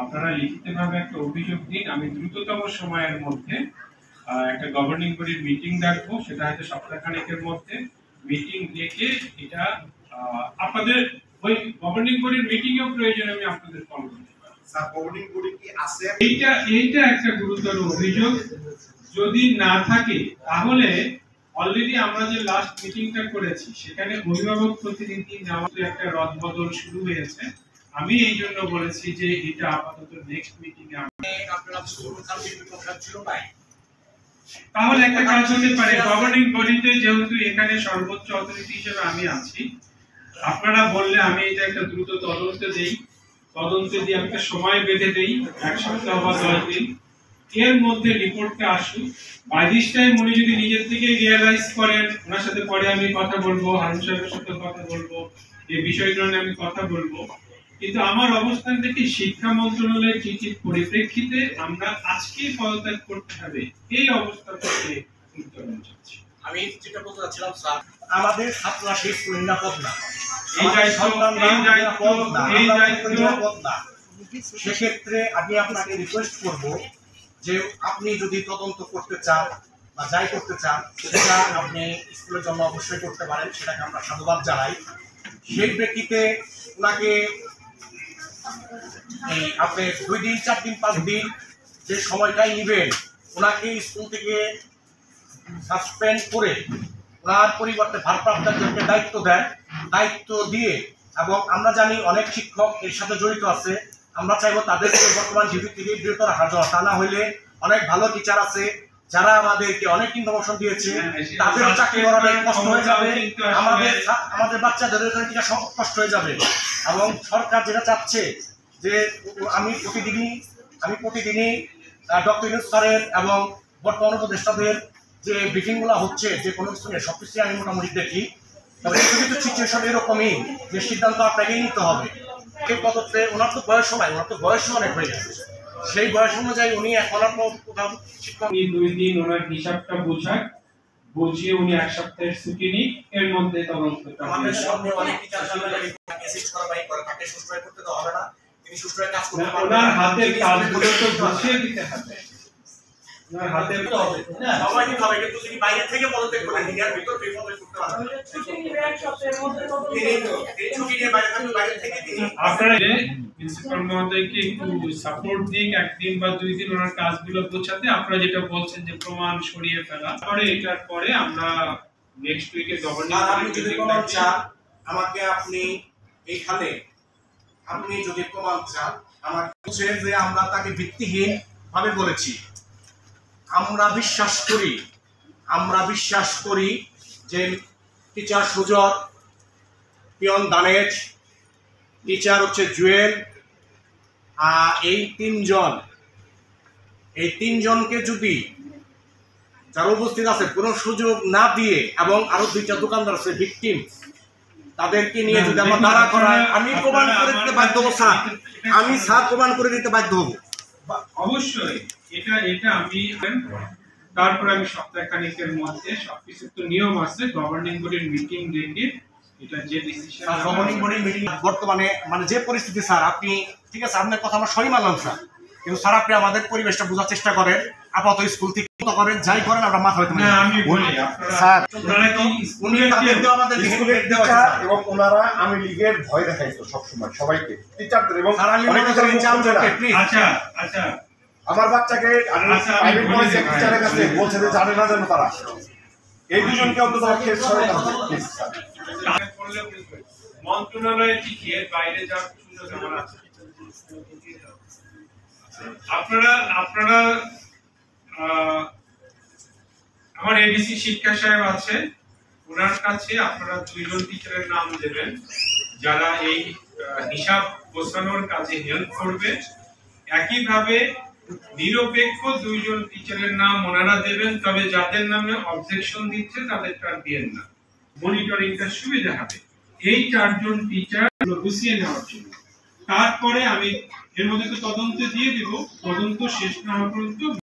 আপনারা লিখিতভাবে একটা অভিযোগ দিন। আমি দ্রুততম সময়ের মধ্যে একটা গভর্নিং বডির মিটিং ডাকবো, সেটা হয়তো সপ্তাহখানেকের মধ্যে মিটিং ডেকে এটা আপনাদের ওই গভর্নিং বডির মিটিং এও প্রয়োজন আমি আপনাদের কল করতে পারি। স্যার গভর্নিং বডি কি আছে? এইটা একটা গুরুতর অভিযোগ। যদি না থাকে তাহলে অলরেডি আমরা যে লাস্ট মিটিংটা করেছি সেখানে অভিভাবক প্রতিনিধি নেওয়ার একটা রদবদল শুরু হয়েছে। আমি এই জন্য বলেছি যে এটা আপাতত নেক্সট মিটিং এ আপনারা ছিল নাই, তাহলে একটা কাজ হতে পারে গভর্নিং বডিতে যেহেতু এখানে সর্বোচ্চ অথরিটি হিসেবে আমি আছি, আপনারা বললে আমি এটা একটা দ্রুত তদন্ত দিয়ে একটা সময় বেঁধে দেই, 1 সপ্তাহ বা 10 দিন, এর মধ্যে রিপোর্টটা আসুক। বাই দিস টাইম উনি যদি নিজের থেকে রিয়েলাইজ করেন, ওনার সাথে পরে আমি কথা বলবো, হারুন সাহেবের সাথে কথা বলবো, এই বিষয়গুলো নিয়ে আমি কথা বলবো। কিন্তু আমার অবস্থান থেকে শিক্ষা মন্ত্রণালয়ের চিঠির পরিপ্রেক্ষিতে আমরা আজকেই পদত্যাগ করতে হবে, এই অবস্থা থেকে উত্তরণ চাচ্ছি। আমি যেটা বলতে চাচ্ছিলাম স্যার, আমাদের ছাত্ররা সেই স্কুলে নিরাপদ না, সেক্ষেত্রে আমি আপনাকে রিকোয়েস্ট করব যে আপনি যদি তদন্ত করতে চান বা যাই করতে চান সেটা আপনি স্কুলের জন্য অবশ্যই করতে পারেন, সেটাকে আমরা সাধুবাদ জানাই। সেই প্রেক্ষিতে ওনাকে আপনি 2 দিন 4 দিন 5 দিন যে সময়টাই নেবেন, ওনাকে স্কুল থেকে সাসপেন্ড করে ওনার পরিবর্তে ভারপ্রাপ্ত একজনকে দায়িত্ব দিয়ে, এবং আমরা জানি অনেক শিক্ষক এর সাথে জড়িত আছে, আমরা চাইবো তাদেরকে বর্তমান ডিউটি থেকে বিরত রাখার জন্য। তা না হইলে অনেক ভালো টিচার আছে যারা আমাদেরকে অনেক ইনফরমেশন দিয়েছে, তাদেরও চাকরি করাটা কষ্ট হয়ে যাবে, আমাদের বাচ্চাদের কষ্ট হয়ে যাবে। এবং সরকার যেটা চাচ্ছে যে আমি প্রতিদিনই ডক্টর ইউনূস স্যারের এবং বর্তমান উপদেষ্টাদের যে ব্রিফিংগুলো হচ্ছে যে কোনো কিছু নিয়ে সবকিছু আমি মোটামুটি দেখি, তবে কিছু সিচুয়েশন এরকমই যে সিদ্ধান্ত আপনাকেই নিতে হবে। এই পদত্বে ওনার তো বয়স নাই, ওনার তো বয়স অনেক হয়ে গেছে, সেই বয়স অনুযায়ী উনি এখন প্রধান শিক্ষক 2 দিন ওনার হিসাবটা বুঝিয়ে উনি 1 সপ্তাহের ছুটি নিন, এর মধ্যে তদন্তটা আমাদের সামনে অনেক টিচার অ্যাসিস্ট করা বাই করে, তাকে সুষ্ঠুভাবে করতে দেওয়া হবে না, তিনি সুষ্ঠুভাবে কাজ করতে পারবেন না, ওনার হাতের কাজগুলো তো বুঝিয়ে দিতে হবে, ওনার হাতের তো হবে না সবাই কি হবে, কিন্তু তিনি বাইরে থেকে পদত্যাগ করেন, তিনি আর ভিতর থেকে পদত্যাগ করতে পারবেন না। ছুটি নিয়ে 1 সপ্তাহের মধ্যে তিনি ছুটি নিয়ে বাইরে থেকে তিনি আপনারা প্রিন্সিপাল মহোদয়কে একটু সাপোর্ট দিন, 1 দিন বা 2 দিন ওনার কাজগুলো গোছাতে। আপনারা যেটা বলছেন যে প্রমাণ সরিয়ে ফেলা, পরে এটার পরে আমরা নেক্সট উইকে গভর্নিং আপনি যদি প্রমাণ চান আমাকে, আপনি যদি প্রমাণ চান আমাকে বলছেন যে আমরা তাকে ভিত্তিহীন ভাবে বলেছি। আমরা বিশ্বাস করি যে টিচার সুজত, পিয়ন দানেশ, টিচার হচ্ছে জুয়েল, এই তিনজনকে যদি যারা উপস্থিত আছে কোনো সুযোগ না দিয়ে, এবং আরো 2টা দোকানদার আছে ভিকটিম, তাদেরকে নিয়ে যদি আমরা দাঁড়া করায়, আমি প্রমাণ করে দিতে বাধ্য হবো স্যার, প্রমাণ করে দিতে বাধ্য হবো অবশ্যই। এটা আমি তারপর আমি সপ্তাহখানেকের মধ্যে সবকিছু তো নিয়ম আছে, গভর্নিং বডির মিটিং ডেকে এটা যে ডিসিশন গভর্নিং বডির মিটিং বর্তমানে মানে যে পরিস্থিতি স্যার, আপনি ঠিক আছে আপনার কথা আমরা সরি মানলাম স্যার, কিন্তু স্যার আপনি আমাদের পরিবেশটা বোঝার চেষ্টা করেন, আপাতত স্কুল থেকে করেন, যাই করেন আমরা মাথা হইতে না আমি বলি স্যার উনি তাদেরকে আমাদের স্কুলের টিচার এবং ওনারা আমি লীগের ভয় দেখাইতো সবসময় সবাইকে, টিচারদের এবং আচ্ছা আমার বাচ্চাকে প্রাইভেট কলেজে টিচারের কাছে বলছে যে জানে না জানো তারা, এই দুজনকে অন্তত কেস সরাই দাও প্লিজ স্যার। মন্ত্রণালয়ের কি এর বাইরে যাওয়ার সুযোগ আমার আছে? আপনারা আমার এডিসি শিক্ষা সাহেব আছে, ওনার কাছে আপনারা 2 জন টিচারের নাম দেবেন যারা এই হিসাব গোছানোর কাজে হেল্প করবে। একইভাবে নিরপেক্ষ 2 জন টিচারের নাম ওনারা দেবেন, তবে যাদের নামে অবজেকশন দিচ্ছে তাদেরটা দিবেন না, মনিটরিংটা সুবিধা হবে। এই 4 জন টিচার গুছিয়ে নেওয়ার জন্য। তারপরে আমি এর মধ্যে তো তদন্ত দিয়ে দিব, তদন্ত শেষ না হওয়া পর্যন্ত